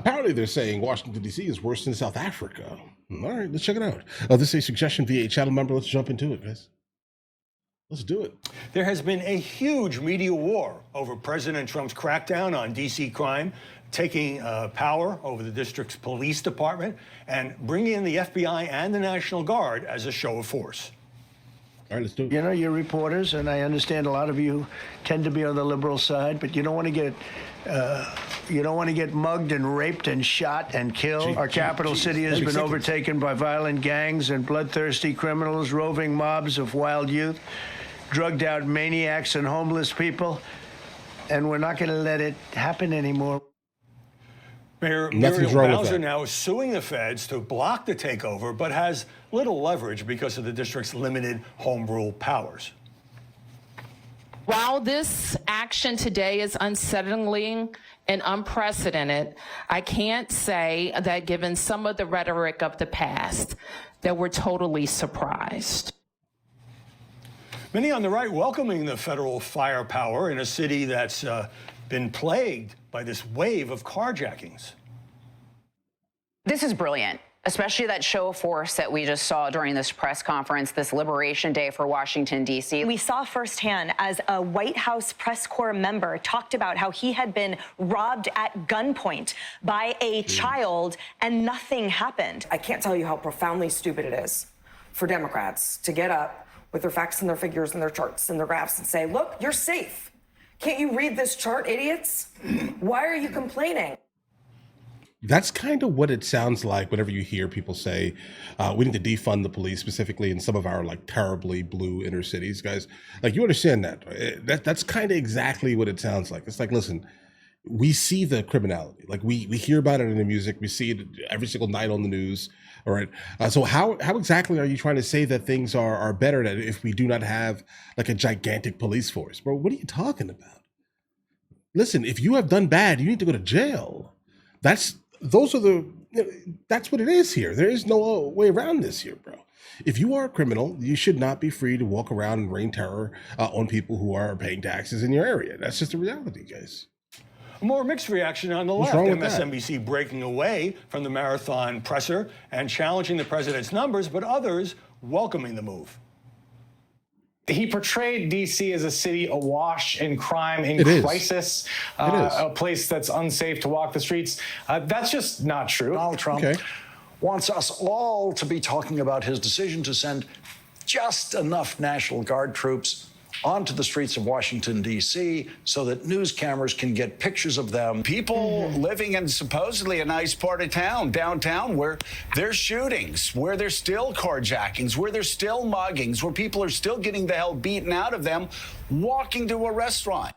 Apparently, they're saying Washington, D.C. is worse than South Africa. All right, let's check it out. This is a suggestion via a channel member. Let's jump into it, guys. Let's do it. There has been a huge media war over President Trump's crackdown on D.C. crime, taking power over the district's police department and bringing in the FBI and the National Guard as a show of force. All right, let's do it. You know, you're reporters, and I understand a lot of you tend to be on the liberal side, but you don't want to get mugged and raped and shot and killed. Our capital city has been overtaken by violent gangs and bloodthirsty criminals, roving mobs of wild youth, drugged out maniacs and homeless people, and we're not going to let it happen anymore. Mayor Muriel Bowser now is suing the feds to block the takeover, but has little leverage because of the district's limited home rule powers. While this action today is unsettling and unprecedented, I can't say that given some of the rhetoric of the past, that we're totally surprised. Many on the right welcoming the federal firepower in a city that's been plagued by this wave of carjackings. This is brilliant, especially that show of force that we just saw during this press conference, this Liberation Day for Washington, D.C. We saw firsthand as a White House press corps member talked about how he had been robbed at gunpoint by a child and nothing happened. I can't tell you how profoundly stupid it is for Democrats to get up with their facts and their figures and their charts and their graphs and say, look, you're safe. Can't you read this chart, idiots? Why are you complaining? That's kind of what it sounds like whenever you hear people say, we need to defund the police, specifically in some of our like terribly blue inner cities, guys. Like, you understand that, right? That's kind of exactly what it sounds like. It's like, listen, we see the criminality. Like, we hear about it in the music. We see it every single night on the news. All right. So how exactly are you trying to say that things are better if we do not have like a gigantic police force? Bro, what are you talking about? Listen, if you have done bad, you need to go to jail. That's what it is here. There is no way around this here, bro. If you are a criminal, you should not be free to walk around and rain terror on people who are paying taxes in your area. That's just the reality, guys. More mixed reaction on the left. MSNBC breaking away from the marathon presser and challenging the president's numbers, but others welcoming the move. He portrayed D.C. as a city awash in crime, in crisis, a place that's unsafe to walk the streets. That's just not true. Donald Trump wants us all to be talking about his decision to send just enough National Guard troops onto the streets of Washington, D.C., so that news cameras can get pictures of them. People living in supposedly a nice part of town, downtown, where there's shootings, where there's still carjackings, where there's still muggings, where people are still getting the hell beaten out of them, walking to a restaurant.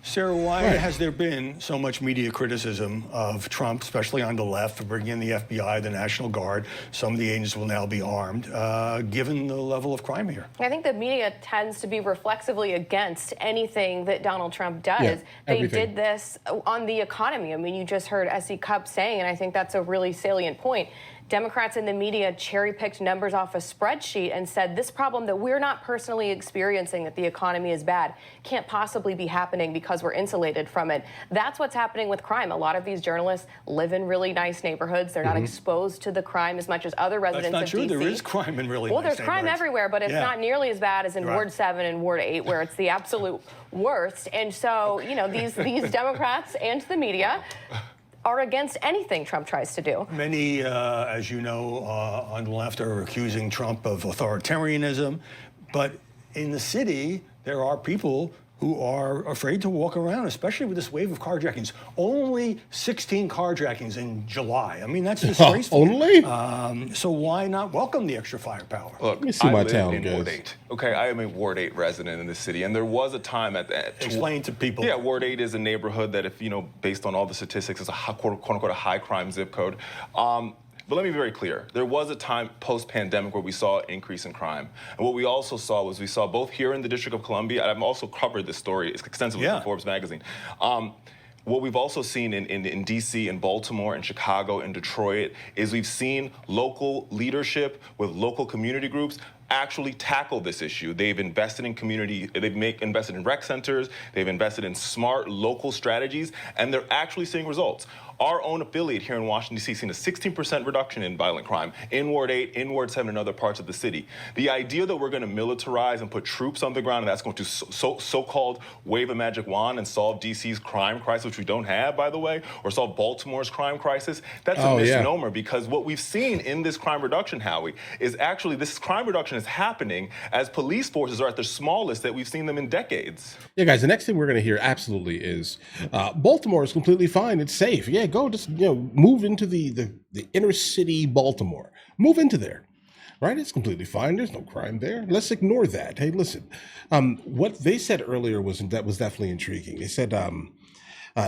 Sarah, why has there been so much media criticism of Trump, especially on the left, for bringing in the FBI, the National Guard? Some of the agents will now be armed, given the level of crime here. I think the media tends to be reflexively against anything that Donald Trump does. Yeah, they did this on the economy. I mean, you just heard S.E. Cupp saying, and I think that's a really salient point, Democrats in the media cherry-picked numbers off a spreadsheet and said this problem that we're not personally experiencing, that the economy is bad, can't possibly be happening because we're insulated from it. That's what's happening with crime. A lot of these journalists live in really nice neighborhoods. They're not exposed to the crime as much as other residents of D.C. That's not true. There is crime in really nice neighborhoods. Well, there's crime everywhere, but it's not nearly as bad as in Ward 7 and Ward 8, where it's the absolute worst. And so, you know, these Democrats and the media are against anything Trump tries to do. Many, as you know, on the left are accusing Trump of authoritarianism. But in the city, there are people who are afraid to walk around, especially with this wave of carjackings. Only 16 carjackings in July. I mean, that's disgraceful. Only? So why not welcome the extra firepower? Look, Let me see my town, in guys. Ward 8. Okay, I am a Ward 8 resident in the city, and there was a time at the... Explain to people. Yeah, Ward 8 is a neighborhood that, if you know, based on all the statistics, is a quote-unquote a high-crime zip code. But let me be very clear. There was a time post-pandemic where we saw an increase in crime. And what we also saw was both here in the District of Columbia, and I've also covered this story extensively in Forbes magazine. What we've also seen in D.C., in Baltimore, in Chicago, in Detroit, is we've seen local leadership with local community groups actually tackle this issue. They've invested in invested in rec centers, they've invested in smart local strategies, and they're actually seeing results. Our own affiliate here in Washington, D.C. has seen a 16% reduction in violent crime in Ward 8, in Ward 7, and other parts of the city. The idea that we're going to militarize and put troops on the ground and that's going to so-called wave a magic wand and solve D.C.'s crime crisis, which we don't have, by the way, or solve Baltimore's crime crisis, that's a misnomer, because what we've seen in this crime reduction, Howie, is actually this crime reduction is happening as police forces are at their smallest that we've seen them in decades. Yeah, guys, the next thing we're going to hear absolutely is Baltimore is completely fine. It's safe. Yeah, go just, move into the inner city Baltimore. Move into there. Right? It's completely fine. There's no crime there. Let's ignore that. Hey, listen, what they said earlier was definitely intriguing. They said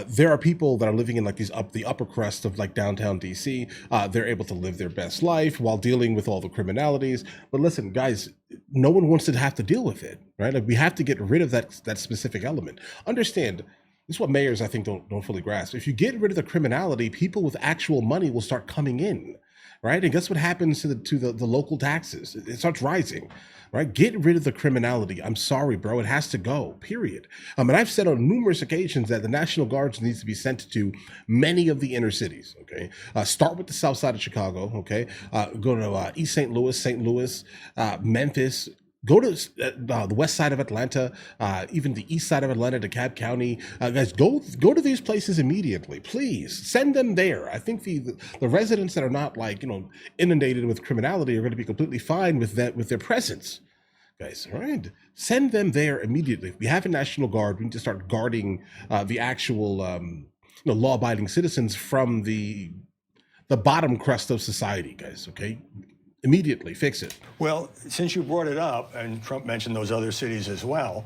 there are people that are living in like the upper crust of like downtown DC. They're able to live their best life while dealing with all the criminalities. But listen, guys, no one wants to have to deal with it, right? Like we have to get rid of that specific element. Understand, this is what mayors, I think, don't fully grasp. If you get rid of the criminality, people with actual money will start coming in, right? And guess what happens to the local taxes? It starts rising, right? Get rid of the criminality. I'm sorry, bro. It has to go, period. And I've said on numerous occasions that the National Guards needs to be sent to many of the inner cities, okay? Start with the south side of Chicago, okay? Go to East St. Louis, Memphis. Go to the west side of Atlanta, even the east side of Atlanta, DeKalb County. Guys, go to these places immediately, please. Send them there. I think the residents that are not inundated with criminality are going to be completely fine with their presence. Guys, all right? Send them there immediately. If we have a National Guard, we need to start guarding the actual law-abiding citizens from the bottom crust of society, guys, okay? Immediately fix it. Well, since you brought it up, and Trump mentioned those other cities as well,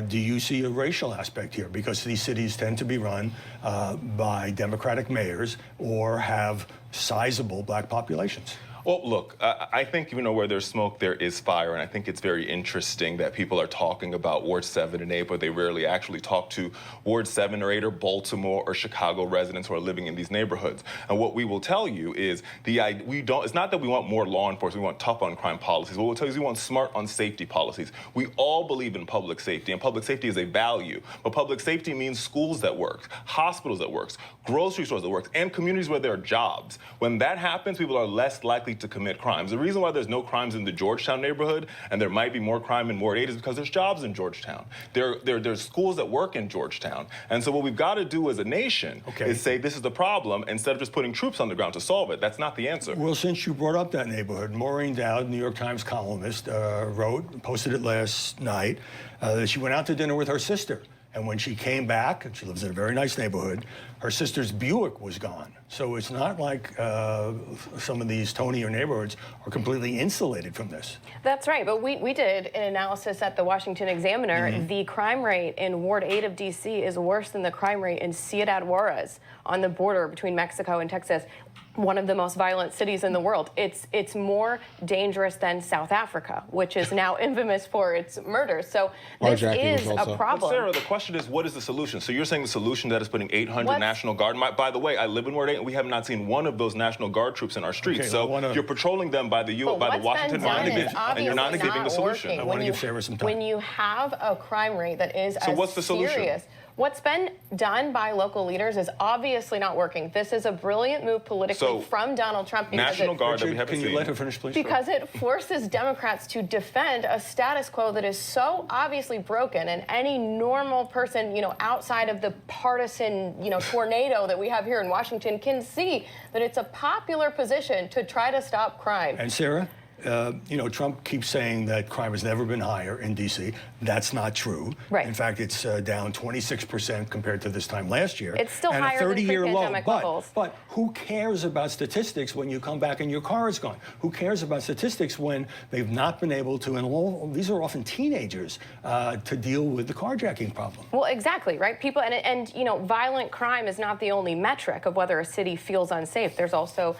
do you see a racial aspect here? Because these cities tend to be run by Democratic mayors or have sizable black populations. Well, look, I think, where there's smoke, there is fire. And I think it's very interesting that people are talking about Ward 7 and 8, but they rarely actually talk to Ward 7 or 8 or Baltimore or Chicago residents who are living in these neighborhoods. And what we will tell you is it's not that we want more law enforcement, we want tough on crime policies. What we'll tell you is we want smart on safety policies. We all believe in public safety, and public safety is a value. But public safety means schools that work, hospitals that work, grocery stores that work, and communities where there are jobs. When that happens, people are less likely to commit crimes. The reason why there's no crimes in the Georgetown neighborhood and there might be more crime in Ward 8 is because there's jobs in Georgetown. There's schools that work in Georgetown. And so what we've got to do as a nation is say this is the problem instead of just putting troops on the ground to solve it. That's not the answer. Well, since you brought up that neighborhood, Maureen Dowd, New York Times columnist, posted it last night, that she went out to dinner with her sister. And when she came back, and she lives in a very nice neighborhood, her sister's Buick was gone. So it's not like some of these Tonier neighborhoods are completely insulated from this. That's right, but we did an analysis at the Washington Examiner. Mm-hmm. The crime rate in Ward 8 of D.C. is worse than the crime rate in Ciudad Juarez on the border between Mexico and Texas, one of the most violent cities in the world. It's more dangerous than South Africa, which is now infamous for its murders. So this is a problem. But Sarah, the question is, what is the solution? So you're saying the solution that is putting 800 National Guard. By the way, I live in Ward 8, and we have not seen one of those National Guard troops in our streets. So you're patrolling them by the Washington Monument, and you're not giving the solution. I want to give Sarah some time. When you have a crime rate that is so what's the solution? Serious, what's been done by local leaders is obviously not working. This is a brilliant move politically from Donald Trump. National Guard that we haven't seen. Can you let her finish, please? Because it forces Democrats to defend a status quo that is so obviously broken, and any normal person, outside of the partisan, tornado that we have here in Washington can see that it's a popular position to try to stop crime. And Sarah? Trump keeps saying that crime has never been higher in D.C. That's not true. Right. In fact, it's down 26% compared to this time last year. It's still higher than pre-pandemic levels. But who cares about statistics when you come back and your car is gone? Who cares about statistics when they've not been able to, and these are often teenagers, to deal with the carjacking problem? Well, exactly, right? People, and violent crime is not the only metric of whether a city feels unsafe. There's also,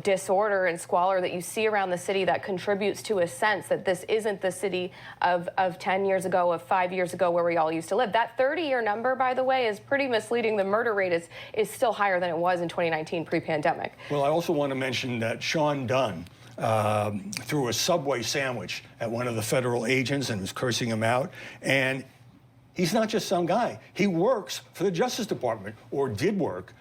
disorder and squalor that you see around the city that contributes to a sense that this isn't the city of 10 years ago, of 5 years ago, where we all used to live. That 30-year number, by the way, is pretty misleading. The murder rate is still higher than it was in 2019 pre-pandemic. Well, I also want to mention that Sean Dunn, threw a Subway sandwich at one of the federal agents and was cursing him out. And he's not just some guy. He works for the Justice Department, or did work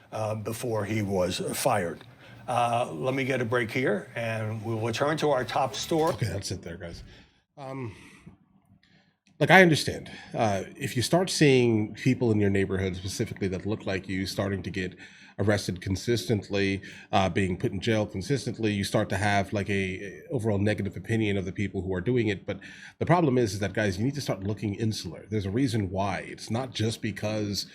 before he was fired. Let me get a break here, and we'll return to our top story. Okay, that's it there, guys. Look, I understand. If you start seeing people in your neighborhood specifically that look like you starting to get arrested consistently, being put in jail consistently, you start to have like a overall negative opinion of the people who are doing it. But the problem is that, guys, you need to start looking insular. There's a reason why. It's not just because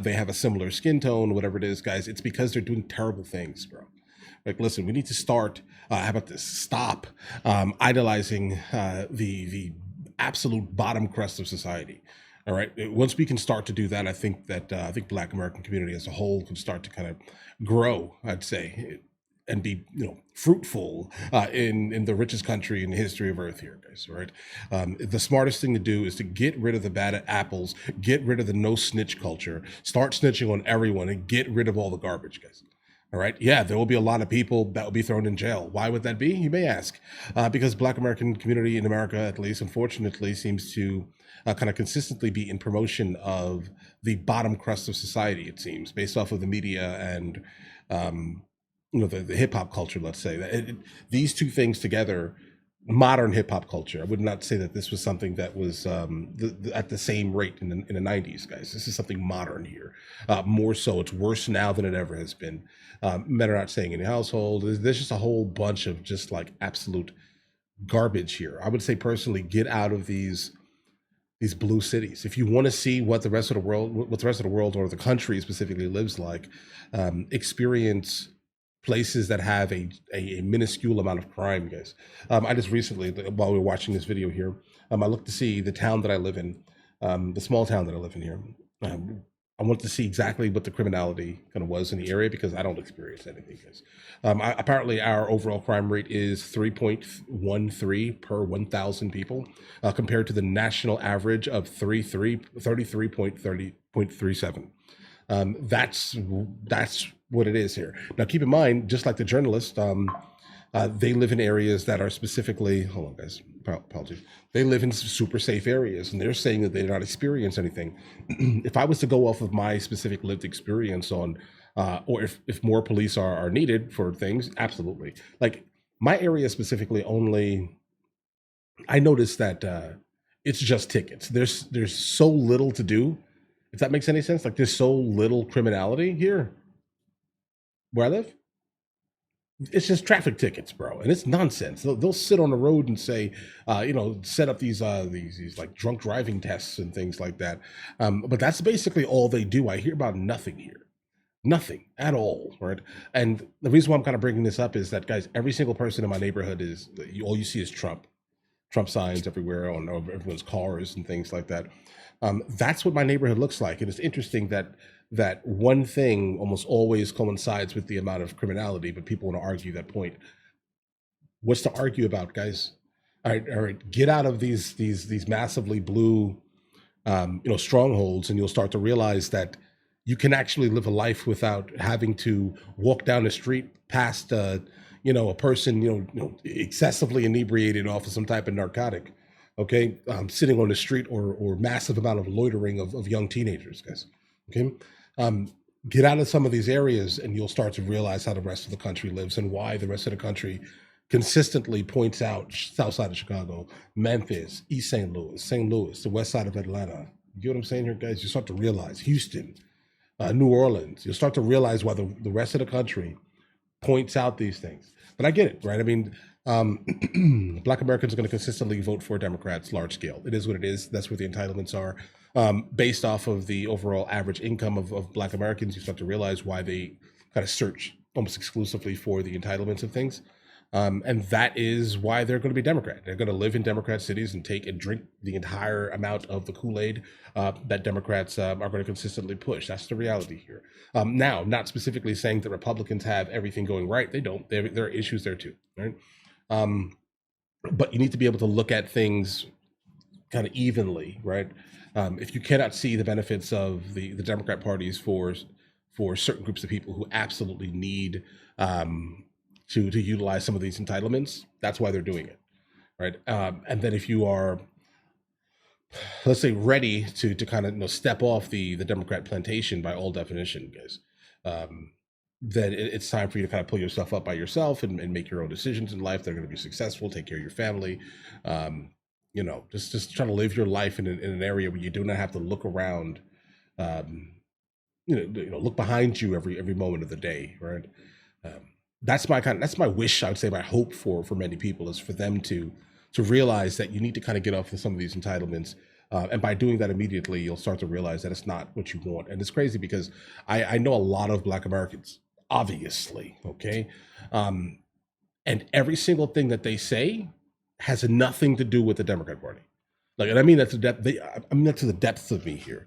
they have a similar skin tone, whatever it is, guys. It's because they're doing terrible things, bro. Like, listen, we need to start, how about this? Stop idolizing the absolute bottom crust of society. All right. Once we can start to do that, I think that Black American community as a whole can start to kind of grow, I'd say, and be, fruitful in the richest country in the history of Earth here, guys. All right. The smartest thing to do is to get rid of the bad apples, get rid of the no snitch culture, start snitching on everyone, and get rid of all the garbage, guys. All right. Yeah, there will be a lot of people that will be thrown in jail. Why would that be? You may ask. Because Black American community in America, at least, unfortunately, seems to kind of consistently be in promotion of the bottom crust of society, it seems, based off of the media and, the hip hop culture, let's say. These two things together, modern hip hop culture, I would not say that this was something that was at the same rate in the 90s, guys. This is something modern here. More so, it's worse now than it ever has been. Men are not staying in the household. There's just a whole bunch of just like absolute garbage here. I would say personally, get out of these blue cities. If you want to see what the rest of the world or the country specifically lives like, experience places that have a minuscule amount of crime, guys. I just recently, while we were watching this video here, I looked to see the town that I live in, the small town that I live in here. I wanted to see exactly what the criminality kind of was in the area because I don't experience anything, guys. Apparently, our overall crime rate is 3.13 per 1,000 people, compared to the national average of 33.37. That's what it is here. Now, keep in mind, just like the journalist, they live in areas that are specifically, hold on, guys, apologies. They live in super safe areas, and they're saying that they did not experience anything. If I was to go off of my specific lived experience on, or if more police are needed for things, absolutely. Like my area specifically, only I noticed that it's just tickets. There's so little to do. If that makes any sense, like there's so little criminality here where I live. It's just traffic tickets, bro, and it's nonsense. They'll sit on the road and say, set up these like drunk driving tests and things like that. But that's basically all they do. I hear about nothing here, nothing at all, right? And the reason why I'm kind of bringing this up is that, guys, every single person in my neighborhood all you see is Trump signs everywhere on everyone's cars and things like that. That's what my neighborhood looks like, and it's interesting that one thing almost always coincides with the amount of criminality, but people want to argue that point. What's to argue about, guys? All right, get out of these massively blue, strongholds, and you'll start to realize that you can actually live a life without having to walk down the street past, a person, excessively inebriated off of some type of narcotic, okay, sitting on the street, or massive amount of loitering of young teenagers, guys, okay? Get out of some of these areas and you'll start to realize how the rest of the country lives and why the rest of the country consistently points out south side of Chicago, Memphis, East St. Louis, the west side of Atlanta. You get what I'm saying here, guys? You start to realize Houston, New Orleans. You'll start to realize why the rest of the country points out these things. But I get it, right? I mean, Black Americans are going to consistently vote for Democrats large scale. It is what it is. That's where the entitlements are. Based off of the overall average income of Black Americans, you start to realize why they kind of search almost exclusively for the entitlements of things. And that is why they're going to be Democrat. They're going to live in Democrat cities and take and drink the entire amount of the Kool-Aid that Democrats are going to consistently push. That's the reality here. Now, not specifically saying that Republicans have everything going right. They don't. There are issues there too, right? But you need to be able to look at things kind of evenly, right? If you cannot see the benefits of the Democrat parties for certain groups of people who absolutely need to utilize some of these entitlements. That's why they're doing it, right? And then if you are, let's say, ready to kind of step off the Democrat plantation by all definition, guys, then it's time for you to kind of pull yourself up by yourself and make your own decisions in life. They're going to be successful. Take care of your family. Just try to live your life in an area where you do not have to look around. Look behind you every moment of the day, right? That's my wish. I would say my hope for many people is for them to realize that you need to kind of get off of some of these entitlements. And by doing that immediately, you'll start to realize that it's not what you want. And it's crazy because I know a lot of Black Americans, obviously, okay? And every single thing that they say has nothing to do with the Democrat Party. And I mean that to the depths of me here.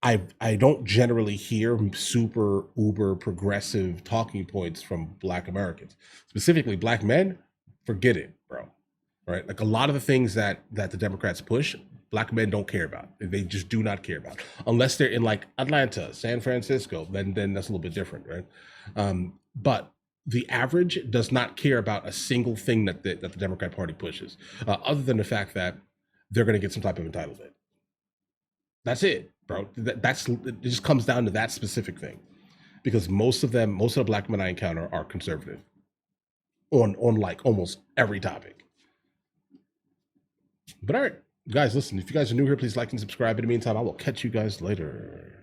I don't generally hear super uber progressive talking points from Black Americans, specifically Black men. Forget it, bro. Right? Like a lot of the things that the Democrats push, Black men don't care about. They just do not care about, unless they're in like Atlanta, San Francisco. Then that's a little bit different, right? But the average does not care about a single thing that the Democrat Party pushes, other than the fact that they're going to get some type of entitlement. That's it, bro. It just comes down to that specific thing, because most of the Black men I encounter are conservative on like almost every topic. But all right, guys, listen, if you guys are new here, please like and subscribe. In the meantime, I will catch you guys later.